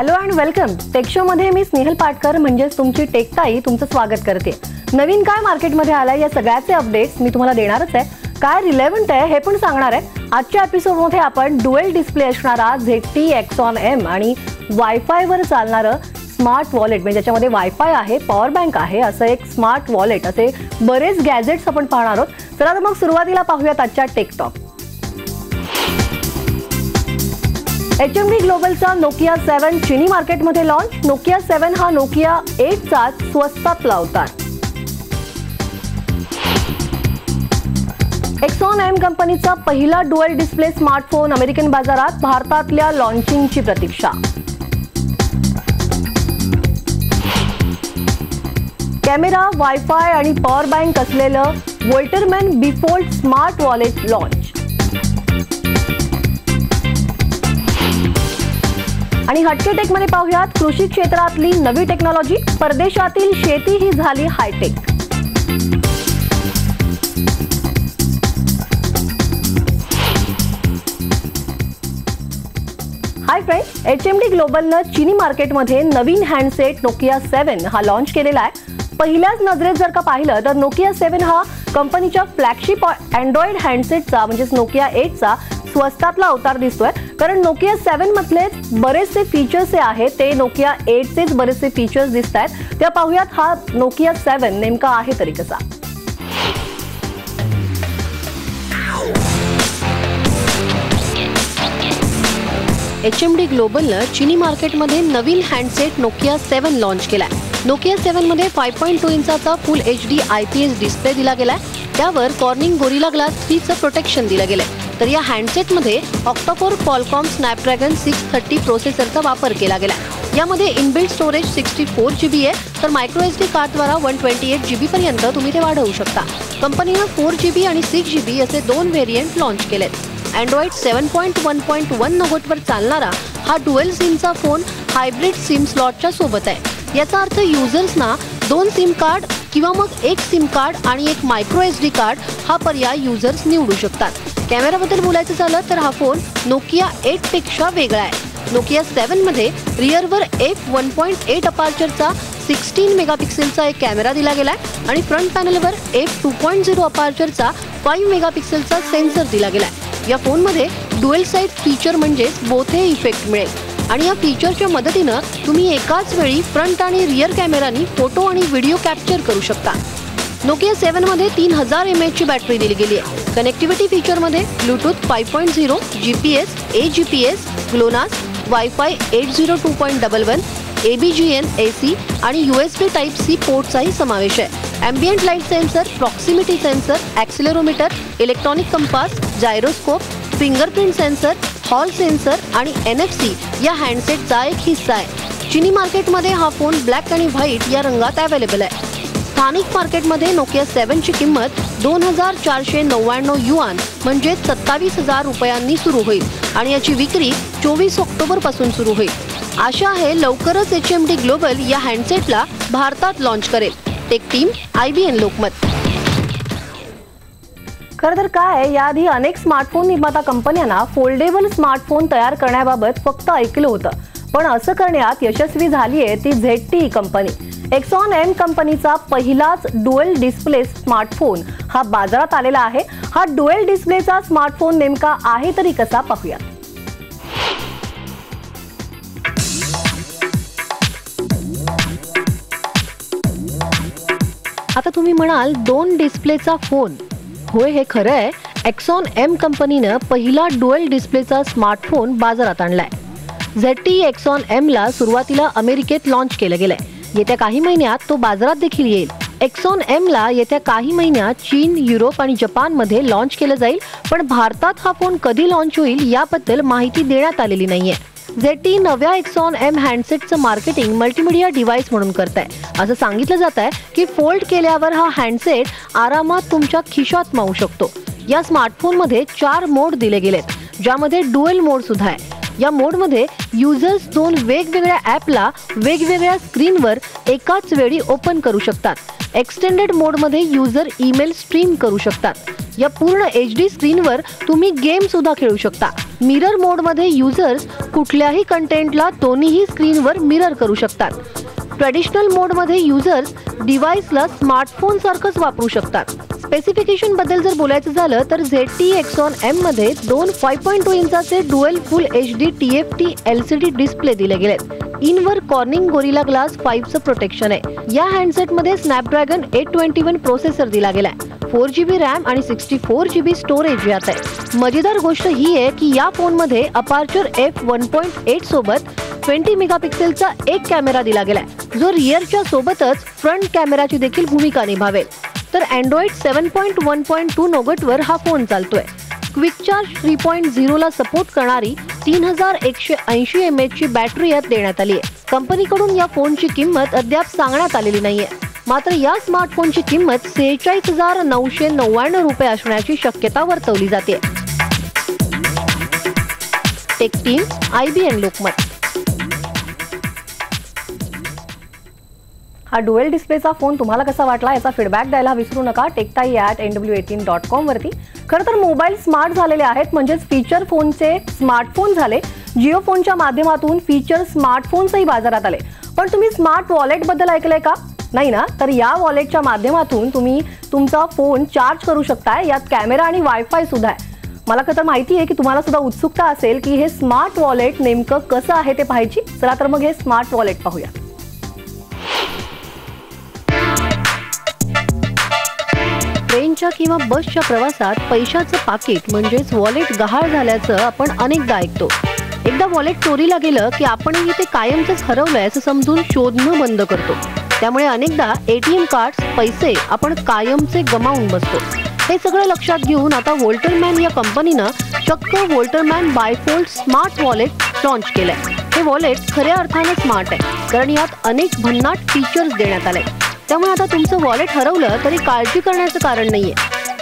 Hello and welcome tech show मध्ये मी स्नेहल पाटकर म्हणजेच तुमची टेकताई तुमचं स्वागत करते। नवीन काय मार्केटमध्ये आलाय या सगळ्याचे अपडेट्स मी तुम्हाला देणारच आहे। काय रिलेव्हंट आहे हे पण सांगणार आहे। आजच्या एपिसोड मध्ये आपण डुएल डिस्प्ले असणारा ZTE Axon M आणि वायफाय वर चालणारं स्मार्ट वॉलेट म्हणजे ज्याच्यामध्ये वायफाय आहे, पॉवर बँक आहे, असं एक स्मार्ट वॉलेट असे बरेच गॅजेट्स आपण पाहणार आहोत। चला तर मग सुरुवातीला पाहूयात आजच्या टेक टॉक। HMD ग्लोबलचा Nokia 7 चीनी मार्केटमध्ये लॉन्च। Nokia 7 हा Nokia 8 चा स्वस्तातला अवतार। Axon M कंपनीचा पहिला डुअल डिस्प्ले स्मार्टफोन अमेरिकन बाजारात, भारतातल्या लॉन्चिंगची प्रतीक्षा। कॅमेरा, वायफाय आणि पॉवर बँक असलेलं वोल्टरमॅन डिफॉल्ट स्मार्ट वॉलेट लॉन्च। आणि हटके टेक मध्ये पाहूयात कृषी क्षेत्रातली नवी टेक्नॉलॉजी। परदेशातील शेती ही झाली हायटेक। हाय फ्रेंड्स, HMD ग्लोबलनं चीनी मार्केटमध्ये नवीन हँडसेट Nokia 7 हा लॉन्च केलेला आहे। पहिल्याच नजरेत जर का पाहिलं तर Nokia 7 हा कंपनीच्या फ्लॅगशिप अँड्रॉइड हँडसेटचा म्हणजेच Nokia 8 चा स्वस्तातला अवतार दिसतोय। कारण Nokia 7 मधले बरेचसे फीचर्स आहेत ते Nokia 8 चेच बरेचसे फीचर्स दिसतात। त्या पाहूयात हा Nokia 7 नेमका आहे तरी कसा। HMD ग्लोबलनं चीनी मार्केटमध्ये नवीन हँडसेट Nokia 7 लॉन्च केलाय। Nokia 7 मध्ये 5.2 इंचाचा फुल HD IPS डिस्प्ले दिला गेलाय। त्यावर कॉर्निंग गोरिल्ला ग्लास 3 चं प्रोटेक्शन दिलं गेलंय। तर या हँडसेटमध्ये ऑक्टा-कोर क्वालकॉम स्नॅपड्रॅगन 630 प्रोसेसरचा वापर केला गेला। यामध्ये इनबिल्ट स्टोरेज 64 GB आहे, तर मायक्रो SD कार्डद्वारा 128 GB पर्यंत तुम्ही ते वाढवू शकता। कंपनीने 4 GB आणि 6 GB असे दोन व्हेरियंट लॉन्च केलेत। अँड्रॉइड 7.1.1 नोटवर चालणारा हा डुएल सिमचा फोन हायब्रिड सिम स्लॉटच्या सोबत आहे। याचा अर्थ युजर्सना 2 सिम कार्ड किंवा मग एक सिम कार्ड आणि एक मायक्रो SD कार्ड हा पर्याय युजर्स निवडू शकतात। कॅमेराबद्दल बोलायचं झालं तर हा फोन Nokia 8 पेक्षा वेगळा आहे। Nokia 7 मध्ये रिअरवर f1.8 अपार्चरचा 16 मेगापिक्सेलचा एक कॅमेरा दिला गेलाय आणि फ्रंट पॅनलवर f2.0 अपार्चरचा 5 मेगापिक्सेलचा सेन्सर दिला गेलाय। या फोनमध्ये डुएल साइड फीचर म्हणजे बोथे इफेक्ट मिळेल आणि या फीचरच्या मदतीनं तुम्ही एकाच वेळी फ्रंट आणि रिअर कॅमेरानी फोटो आणि व्हिडिओ कॅप्चर करू शकता। Nokia 7 मध्ये 3000 mAh ची बॅटरी दिली गेली आहे। कनेक्टिव्हिटी फीचर मध्ये Bluetooth 5.0, GPS, AGPS, GLONASS, wifi 802.11, ABGN AC आणि USB Type-C पोर्टचाही समावेश आहे। Ambient light sensor, proximity sensor, accelerometer, electronic compass, gyroscope, fingerprint sensor, hall sensor आणि NFC या हँडसेटचा एक हिस्सा आहे। चीनी मार्केटमध्ये हा फोन ब्लॅक आणि व्हाईट या रंगात अवेलेबल आहे। स्थानिक मार्केटमध्ये Nokia 7 ची किंमत 2499 युआन म्हणजे 27,000 रुपयांनी सुरू होईल आणि याची विक्री 24 ऑक्टोबर पासून सुरू होईल। आशा आहे लवकरच HMD ग्लोबल या हँडसेटला भारतात लॉन्च करेल। Take team, IBN Lokmat. खरं तर काय याआधी अनेक स्मार्टफोन निर्माता कंपन्यांना फोल्डेबल स्मार्टफोन तयार करण्याबाबत फक्त ऐकलं होतं, पण असं करण्यात यशस्वी झाली आहे ती ZTE कंपनी। Axon M कंपनीचा पहिलाच डुएल डिस्प्ले स्मार्टफोन हा बाजारात आलेला आहे। हा डुएल डिस्प्लेचा स्मार्टफोन नेमका आहे तरी कसा पाहूया। आता तुम्ही म्हणाल 2 डिस्प्लेचा फोन, होय हे खरं आहे। Axon M कंपनीनं पहिला डुएल डिस्प्लेचा स्मार्टफोन बाजारात आणलाय। ZTE Axon M ला सुरुवातीला अमेरिकेत लॉन्च केलं गेलंय। येत्या काही महिन्यात तो बाजारात देखील येईल। Axon M ला येत्या काही महिन्यात चीन, युरोप आणि जपानमध्ये लॉन्च केलं जाईल, पण भारतात हा फोन कधी लॉन्च होईल याबद्दल माहिती देण्यात आलेली नाहीये। ZTE नव्या Axon M हँडसेटचं मार्केटिंग मल्टीमीडिया डिव्हाइस म्हणून करताय। असं सांगितलं जात आहे की फोल्ड केल्यावर हा हँडसेट आरामात तुमच्या खिशात मावू शकतो। या स्मार्टफोनमध्ये 4 मोड दिले गेलेत, ज्यामध्ये डुएल मोड सुद्धा आहे। या मोडमध्ये युजर्स 2 वेगवेगळ्या ॲपला वेगवेगळ्या स्क्रीनवर एकाच वेळी ओपन करू शकतात। एक्सटेंडेड मोडमध्ये युजर ईमेल स्ट्रीम करू शकतात. या पूर्ण HD स्क्रीनवर तुम्ही गेम सुद्धा खेळू शकता. मिरर मोडमध्ये युजर्स कुठल्याही कंटेंटला दोन्ही स्क्रीनवर मिरर करू शकतात. ट्रेडिशनल मोडमध्ये युजर्स डिव्हाइसला स्मार्टफोन सारखंच वापरू शकतात. स्पेसिफिकेशन बद्दल जर बोलायचं झालं तर ZTE Axon M मध्ये दोन 5.2 इंचाचे dual full HD TFT LCD display दिले गेलेत. इनवर कॉर्निंग गोरिल्ला ग्लास 5चं प्रोटेक्शन आहे. या हँडसेटमध्ये स्नॅपड्रॅगन 821 प्रोसेसर दिला गेलाय. 4GB रॅम आणि 64GB स्टोरेज यात आहे. मजेदार गोष्ट ही आहे की या फोनमध्ये अपार्चर f1.8 सोबत 20 मेगापिक्सेलचा एक कॅमेरा दिला गेलाय, जो रिअरच्या सोबतच फ्रंट कॅमेराची देखील भूमिका निभावेल. तर Android 7.1.2 नोगटवर हा फोन चालतोय. क्विक चार्ज 3.0 ला सपोर्ट करणारी 3180 mAh ची बॅटरी यात देण्यात आली आहे. कंपनीकडून या फोनची किंमत अद्याप सांगण्यात आलेली नाहीये. मात्र या स्मार्टफोनची किंमत 46,999 रुपये असण्याची शक्यता वर्तवली जाते. Take team IBN Lokmat. हा डुएल डिस्प्लेचा फोन तुम्हाला कसा वाटला याचा फीडबॅक द्यायला विसरू नका techtai@nw18.com वरती. खरं तर मोबाईल स्मार्ट झालेले आहेत, म्हणजेच फीचर फोनचे स्मार्टफोन झाले. जिओ फोनच्या माध्यमातून फीचर स्मार्टफोन्सही बाजारात आले. पण तुम्ही स्मार्ट वॉलेट बद्दल ऐकलंय का? नाही ना? तर या वॉलेटच्या माध्यमातून तुम्ही तुमचा फोन चार्ज करू शकताय. यात कॅमेरा आणि वायफाय सुद्धा आहे. मला खरं तर माहिती आहे की तुम्हाला सुद्धा उत्सुकता असेल की हे स्मार्ट वॉलेट नेमकं कसं आहे ते पाहायची. चला तर मग हे स्मार्ट वॉलेट पाहूया. ट्रेनच्या किंवा बसच्या प्रवासात पैशाचं पाकिट म्हणजेच वॉलेट गहाळ झाल्याचं आपण अनेकदा ऐकतो. एकदा वॉलेट चोरीला गेलं की आपणही ते कायमचंच हरवलंय असं समजून शोधणं बंद करतो. त्यामुळे अनेकदा ATM कार्ड्स पैसे आपण कायमचे गमावून बसतो. हे सगळं लक्षात घेऊन आता वॉल्टरमॅन या कंपनीनं चक्क वॉल्टरमॅन बायफोल्ड स्मार्ट वॉलेट लॉन्च केलंय. हे वॉलेट खऱ्या अर्थानं स्मार्ट आहे, कारण यात अनेक भन्नाट फीचर्स देण्यात आले. त्यामुळे आता तुमचं वॉलेट हरवलं तरी काळजी करण्याचं कारण नाहीये.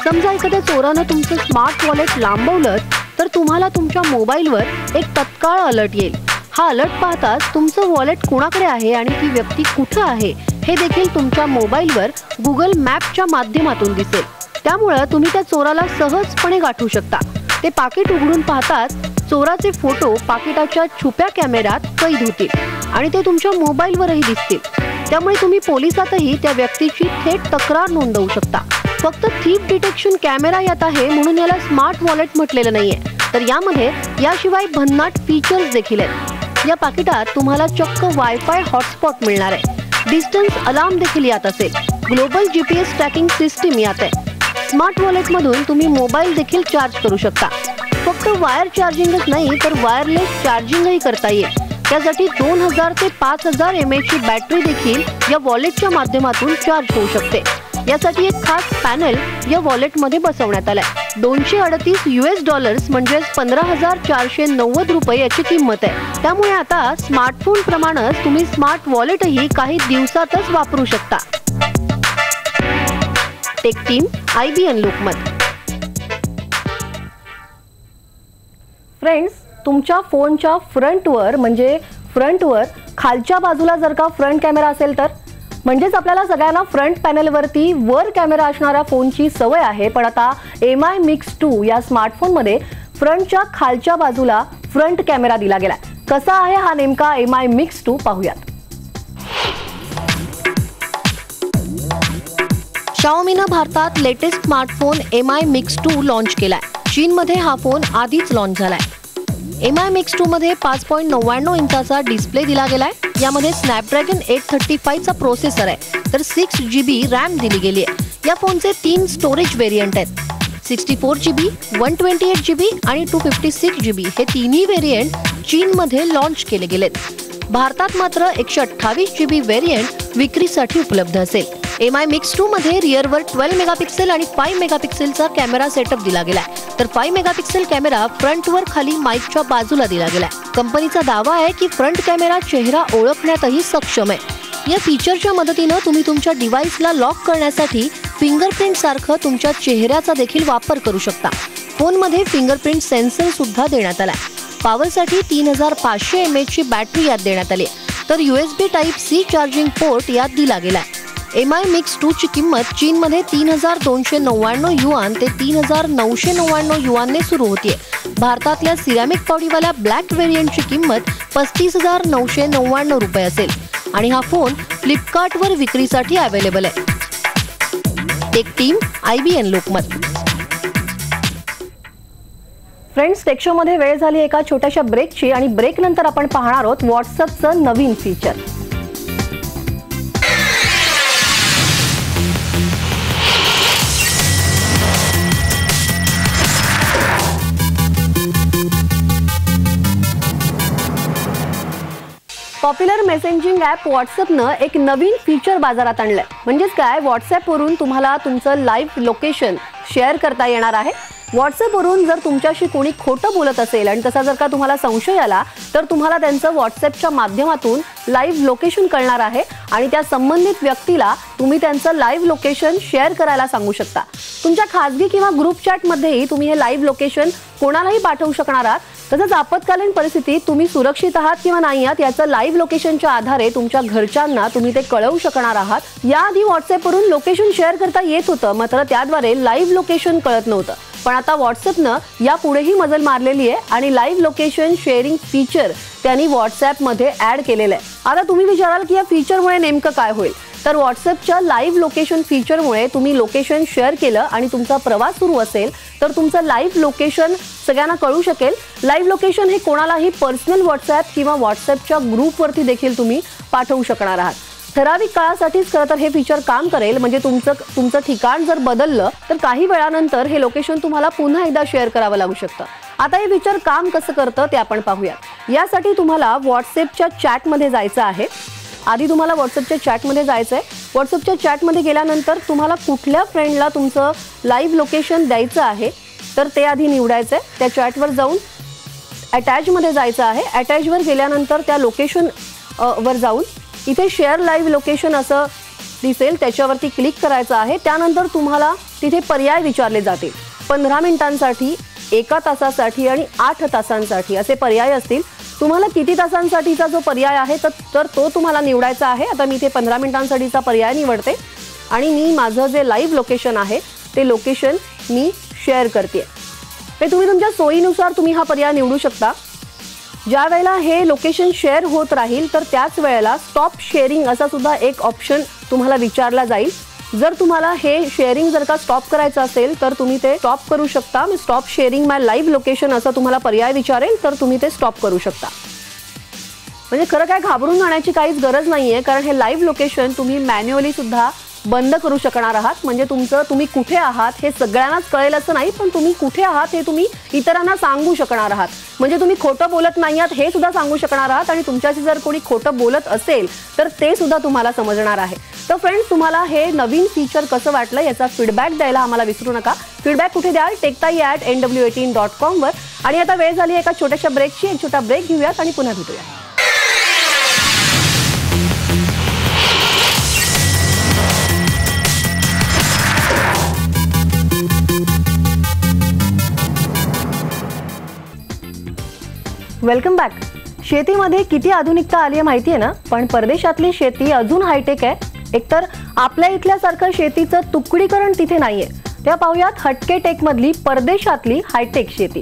समजा एखाद्या चोरानं तुमचं स्मार्ट वॉलेट लांबवलं तर तुम्हाला तुमच्या मोबाईलवर एक तत्काळ अलर्ट येईल. हा अलर्ट पाहताच तुमचं वॉलेट कुणाकडे आहे आणि ती व्यक्ती कुठं आहे हे देखील तुमच्या मोबाईलवर गुगल मॅपच्या माध्यमातून दिसेल. त्यामुळे तुम्ही त्या चोराला सहजपणे गाठू शकता. ते पाकिट उघडून पाहताच चोराचे फोटो पाकिटाच्या छुप्या कॅमेऱ्यात कैद होतील आणि ते तुमच्या मोबाईलवरही दिसतील. त्यामुळे तुम्ही पोलिसातही त्या व्यक्तीची थेट तक्रार नोंदवू शकता. फक्त थीफ डिटेक्शन कॅमेरा यात आहे म्हणून याला स्मार्ट वॉलेट म्हटलेलं नाहीये, तर यामध्ये याशिवाय भन्नाट फीचर्स देखील आहेत. या पाकिटात तुम्हाला चक्क वायफाय हॉटस्पॉट मिळणार आहे. डिस्टन्स अलार्म देखील यात असेल. ग्लोबल GPS ट्रॅकिंग सिस्टीम यात आहे. स्मार्ट वॉलेटमधून तुम्ही मोबाईल देखील चार्ज करू शकता. फक्त वायर चार्जिंगच नाही तर वायरलेस चार्जिंगही करता येईल. त्यासाठी 2000 ते 5000 mAh ची बॅटरी देखील या वॉलेटच्या माध्यमातून चार्ज होऊ शकते. यासाठी एक खास पॅनल या वॉलेटमध्ये बसवण्यात आलाय. $238 म्हणजेच 15,490 रुपये याची किंमत आहे. त्यामुळे आता स्मार्टफोन प्रमाणेच तुम्ही स्मार्ट वॉलेटही काही दिवसातच वापरू शकता. Take team IBN Lokmat. Friends, तुमच्या फोनच्या फ्रंटवर खालच्या बाजूला जर का फ्रंट कॅमेरा असेल तर, म्हणजेच आपल्याला सगळ्यांना फ्रंट पॅनलवरती वर कॅमेरा असणाऱ्या फोनची सवय आहे. पण आता MI Mix 2 या स्मार्टफोनमध्ये फ्रंटच्या खालच्या बाजूला फ्रंट कॅमेरा दिला गेलाय. कसा आहे हा नेमका MI Mix 2 पाहूयात. Xiaomiनं भारतात latest smartphone MI Mix 2 launch केलाय. चीनमध्ये हा फोन आधीच लॉन्च झालाय. MI Mix 2 मध्ये 5.99 इंचाचा डिस्प्ले दिला गेलाय. यामध्ये स्नॅपड्रॅगन 835चा प्रोसेसर आहे, तर 6GB रॅम दिली गेली आहे. या फोनचे 3 स्टोरेज व्हेरियंट आहेत. 64GB, 128GB आणि 256GB हे तिन्ही व्हेरियंट चीनमध्ये लॉन्च केले गेलेत. भारतात मात्र 128GB व्हेरियंट विक्रीसाठी उपलब्ध असेल. MI Mix 2 मध्ये रिअरवर 12 मेगापिक्सेल आणि 5 मेगापिक्सेलचा कॅमेरा सेटअप दिला गेलाय, तर 5 मेगापिक्सेल कॅमेरा फ्रंटवर खाली माईकच्या बाजूला दिला गेलाय. कंपनीचा दावा आहे की फ्रंट कॅमेरा चेहरा ओळखण्यातही सक्षम आहे. या फीचरच्या मदतीने तुम्ही तुमच्या डिव्हाइसला लॉक करण्यासाठी फिंगरप्रिंट सारखं तुमच्या चेहऱ्याचा देखील वापर करू शकता. फोनमध्ये फिंगरप्रिंट सेन्सर सुद्धा देण्यात आलाय. पॉवरसाठी 3500 mAh ची बॅटरी यात देण्यात आली, तर USB Type-C चार्जिंग पोर्ट यात दिला गेलाय. MI Mix 2 ची किंमत चीनमध्ये 3299 युआन ते 3999 युआनने सुरू होतीये. भारतातल्या सिरॅमिक पॉडीवाल्या ब्लॅक व्हेरियंटची किंमत 35999 रुपये असेल आणि हा फोन फ्लिपकार्टवर विक्रीसाठी अवेलेबल आहे. Tech team, IBN Lokmat. Friends, tech show मध्ये वेळ झाली एका छोट्याशा ब्रेकची आणि ब्रेक नंतर आपण पाहणार आहोत व्हॉट्सअपचं नवीन फीचर. पॉप्युलर मेसेजिंग ॲप व्हॉट्सअपनं एक नवीन फीचर बाजारात आणलंय. म्हणजेच काय, व्हॉट्सअपवरून तुम्हाला तुमचं लाईव्ह लोकेशन शेअर करता येणार आहे. व्हॉट्सअपवरून जर तुमच्याशी कोणी खोटं बोलत असेल आणि तसा जर का तुम्हाला संशय आला तर तुम्हाला त्यांचं व्हॉट्सअपच्या माध्यमातून लाईव्ह लोकेशन कळणार आहे आणि त्या संबंधित व्यक्तीला तुम्ही त्यांचं लाईव्ह लोकेशन शेअर करायला सांगू शकता. तुमच्या खासगी किंवा ग्रुप चॅटमध्येही तुम्ही हे लाईव्ह लोकेशन कोणालाही पाठवू शकणार आहात. तसंच आपत्कालीन परिस्थितीत तुम्ही सुरक्षित आहात किंवा नाही आहात याचं लाईव्ह लोकेशनच्या आधारे तुमच्या घरच्यांना तुम्ही ते कळवू शकणार आहात. याआधी व्हॉट्सअपवरून लोकेशन शेअर करता येत होतं, मात्र त्याद्वारे लाईव्ह लोकेशन कळत नव्हतं. पण आता व्हॉट्सअपनं यापुढेही मजल मारलेली आहे आणि लाईव्ह लोकेशन शेअरिंग फीचर त्यांनी व्हॉट्सअपमध्ये ॲड केलेलं आहे. आता तुम्ही विचाराल की या फीचरमुळे नेमकं काय होईल, तर व्हॉट्सअपच्या लाईव्ह लोकेशन फीचरमुळे तुम्ही लोकेशन शेअर केलं आणि तुमचा प्रवास सुरू असेल तर तुमचं लाईव्ह लोकेशन सगळ्यांना कळू शकेल. लाईव्ह लोकेशन हे कोणालाही पर्सनल व्हॉट्सअप किंवा व्हॉट्सअपच्या ग्रुपवरती देखील तुम्ही पाठवू शकणार आहात. ठराविक काळासाठीच खरं तर हे फीचर काम करेल. म्हणजे तुमचं ठिकाण जर बदललं तर काही वेळानंतर हे लोकेशन तुम्हाला पुन्हा एकदा शेअर करावं लागू शकतं. आता हे फीचर काम कसं करतं ते आपण पाहूया. यासाठी तुम्हाला व्हॉट्सअपच्या चॅटमध्ये जायचं आहे. आधी तुम्हाला व्हॉट्सअपच्या चॅटमध्ये जायचं आहे. व्हॉट्सअपच्या चॅटमध्ये गेल्यानंतर तुम्हाला कुठल्या फ्रेंडला तुमचं लाईव्ह लोकेशन द्यायचं आहे तर ते आधी निवडायचं आहे. त्या चॅटवर जाऊन अटॅचमध्ये जायचं आहे. अटॅचवर गेल्यानंतर त्या लोकेशन वर जाऊन इथे शेअर लाईव्ह लोकेशन असं दिसेल, त्याच्यावरती क्लिक करायचं आहे. त्यानंतर तुम्हाला तिथे पर्याय विचारले जातील. 15 मिनिटांसाठी, 1 तासासाठी आणि 8 तासांसाठी असे पर्याय असतील. तुम्हाला किती तासांसाठीचा जो पर्याय आहे तर तो तुम्हाला निवडायचा आहे. आता मी इथे 15 मिनिटांसाठीचा पर्याय निवडते आणि मी माझं जे लाईव्ह लोकेशन आहे ते लोकेशन मी शेअर करते. ते तुम्ही तुमच्या सोयीनुसार तुम्ही हा पर्याय निवडू शकता. ज्या वेळेला हे लोकेशन शेअर होत राहील तर त्याच वेळेला स्टॉप शेअरिंग असा सुद्धा एक ऑप्शन तुम्हाला विचारला जाईल. जर तुम्हाला हे शेअरिंग जर का स्टॉप करायचं असेल तर तुम्ही ते स्टॉप करू शकता. स्टॉप शेअरिंग माय लाईव्ह लोकेशन असं तुम्हाला पर्याय विचारेल तर तुम्ही ते स्टॉप करू शकता. म्हणजे खरं काय घाबरून जाण्याची काहीच गरज नाहीये, कारण हे लाईव्ह लोकेशन तुम्ही मॅन्युअली सुद्धा बंद करू शकणार आहात. म्हणजे तुम्ही कुठे आहात हे सगळ्यांनाच कळेल असं नाही, पण तुम्ही कुठे आहात हे तुम्ही इतरांना सांगू शकणार आहात. म्हणजे तुम्ही खोटं बोलत नाही आहात हे सुद्धा सांगू शकणार आहात आणि तुमच्याशी जर कोणी खोटं बोलत असेल तर ते सुद्धा तुम्हाला समजणार आहे. तर फ्रेंड्स, तुम्हाला हे नवीन फीचर कसं वाटलं याचा फीडबॅक द्यायला आम्हाला विसरू नका. फीडबॅक कुठे द्याल? techtai@nw18.com वर. आणि आता वेळ झाली एका छोट्याशा ब्रेकची. एक छोटा ब्रेक घेऊयात आणि पुन्हा भेटूया. Welcome back. शेतीमध्ये किती आधुनिकता आली आहे माहिती आहे ना, पण परदेशातली शेती अजून हायटेक आहे. एकतर आपल्या इथल्यासारखं शेतीचं तुकडीकरण तिथे नाहीये. त्या पाहूयात हटके टेक मधली परदेशातली हायटेक शेती.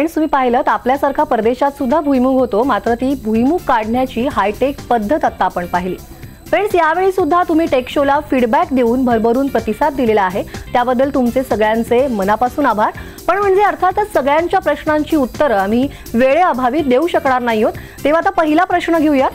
फ्रेंड्स, तुम्ही पाहिलं तर आपल्यासारखा परदेशात सुद्धा भुईमुग होतो, मात्र ती भुईमुग काढण्याची हायटेक पद्धत आता आपण पाहिली. फ्रेंड्स, यावेळी सुद्धा तुम्ही टेक शोला फीडबॅक देऊन भरभरून प्रतिसाद दिलेला आहे, त्याबद्दल तुमचे सगळ्यांचे मनापासून आभार. पण म्हणजे अर्थातच सगळ्यांच्या प्रश्नांची उत्तरं आम्ही वेळेअभावी देऊ शकणार नाही आहोत. तेव्हा आता पहिला प्रश्न घेऊयात.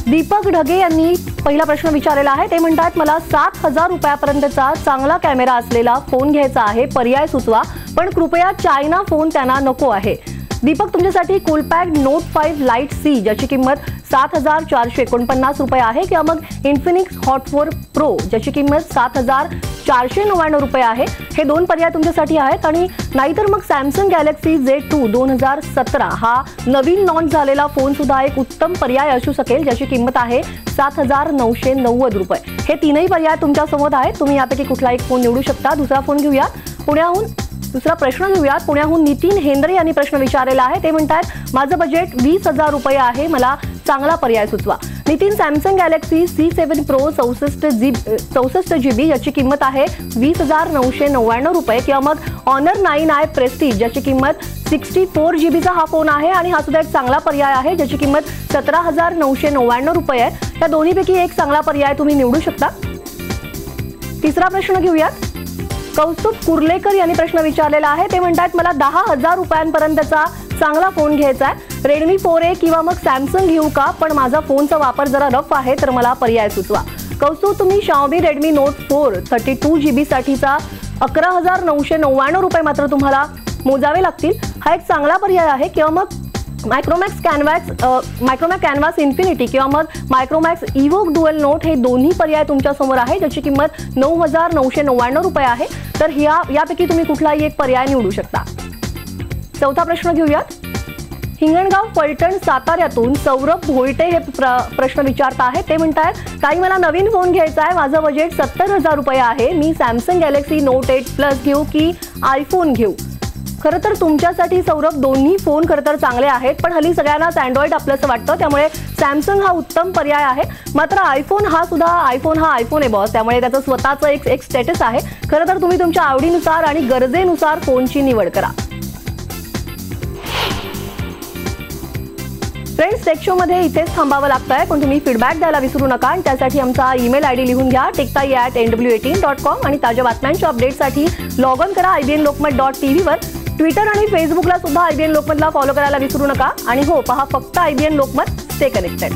दीपक ढगे यांनी पहिला प्रश्न विचारलेला आहे. ते म्हणतात, मला 7,000 रुपयापर्यंतचा चांगला कॅमेरा असलेला फोन घ्यायचा आहे, पर्याय सुचवा, पण कृपया चायना फोन त्यांना नको आहे. दीपक, तुमच्यासाठी कूलपॅड नोट 5 लाईट सी ज्याची किंमत 7,449 रुपये आहे, किंवा मग इन्फिनिक्स हॉट 4 प्रो ज्याची किंमत 7,499 रुपये आहे. हे दोन पर्याय तुमच्यासाठी आहेत. आणि नाहीतर मग सॅमसंग गॅलेक्सी Z2 2017 हा नवीन लॉन्च झालेला फोन सुद्धा एक उत्तम पर्याय असू शकेल, ज्याची किंमत आहे 7,990 रुपये. हे तीनही पर्याय तुमच्या समोर आहेत. तुम्ही यापैकी कुठला एक फोन निवडू शकता. दुसरा प्रश्न घेऊयात. पुण्याहून नितीन हेंद्रे यांनी प्रश्न विचारलेला आहे. ते म्हणतात, माझं बजेट 20,000 आहे, मला चांगला पर्याय सुचवा. Nitin, Samsung Galaxy C7 pro 64 GB याची किंमत आहे 20,999 रुपये, किंवा मग ऑनर 9i प्रेस्टीज ज्याची किंमत 64 GB हा फोन आहे, आणि हा सुद्धा एक चांगला पर्याय आहे, ज्याची किंमत 17,999 रुपये आहे. या दोन्हीपैकी एक चांगला पर्याय तुम्ही निवडू शकता. तिसरा प्रश्न घेऊयात. कौस्तुभ कुर्लेकर यांनी प्रश्न विचारलेला आहे. ते म्हणतात, मला 10,000 रुपयांपर्यंतचा चांगला फोन घ्यायचा आहे, Redmi 4A किंवा मग सॅमसंग घेऊ का, पण माझा फोनचा वापर जरा रफ आहे, तर मला पर्याय सुचवा. कौस्तुभ, तुम्ही Xiaomi Redmi Note 4 32 GB साठीचा 11,999 रुपये मात्र तुम्हाला मोजावे लागतील. हा एक चांगला पर्याय आहे. किंवा मग मायक्रोमॅक्स कॅनव्हास इन्फिनिटी किंवा मग मायक्रोमॅक्स इव्होक डुअल नोट हे दोन्ही पर्याय तुमच्या समोर आहे, ज्याची किंमत 9,999 रुपये आहे. तर यापैकी तुम्ही कुठलाही एक पर्याय निवडू शकता. चौथा प्रश्न घेऊयात. हिंगणगाव, फलटण, साताऱ्यातून सौरभ भोईटे हे प्रश्न विचारत आहेत. ते म्हणतात, काही मला नवीन फोन घ्यायचा आहे, माझं बजेट 70,000 रुपये आहे, मी सॅमसंग गॅलेक्सी Note 8 Plus घेऊ की आयफोन घेऊ. खरं तर तुमच्यासाठी सौरभ दोन्ही फोन खरं तर चांगले आहेत, पण हल्ली सगळ्यांनाच अँड्रॉइड आपलंसं वाटतं, त्यामुळे सॅमसंग हा उत्तम पर्याय आहे. मात्र आयफोन हा आयफोन आहे बॉस, त्यामुळे त्याचं स्वतःचं एक स्टेटस आहे. खरं तर तुम्ही तुमच्या आवडीनुसार आणि गरजेनुसार फोनची निवड करा. फ्रेंड्स, टेक शो मध्ये इथेच थांबावं लागतंय, पण तुम्ही फीडबॅक द्यायला विसरू नका. आणि त्यासाठी आमचा ईमेल ID लिहून घ्या, techtai@nw18.com. आणि ताज्या बातम्यांच्या अपडेटसाठी लॉग ऑन करा ibnlokmat.tv वर. ट्विटर आणि फेसबुकला सुद्धा IBN लोकमतला फॉलो करायला विसरू नका. आणि हो, पहा फक्त IBN लोकमत. Stay connected.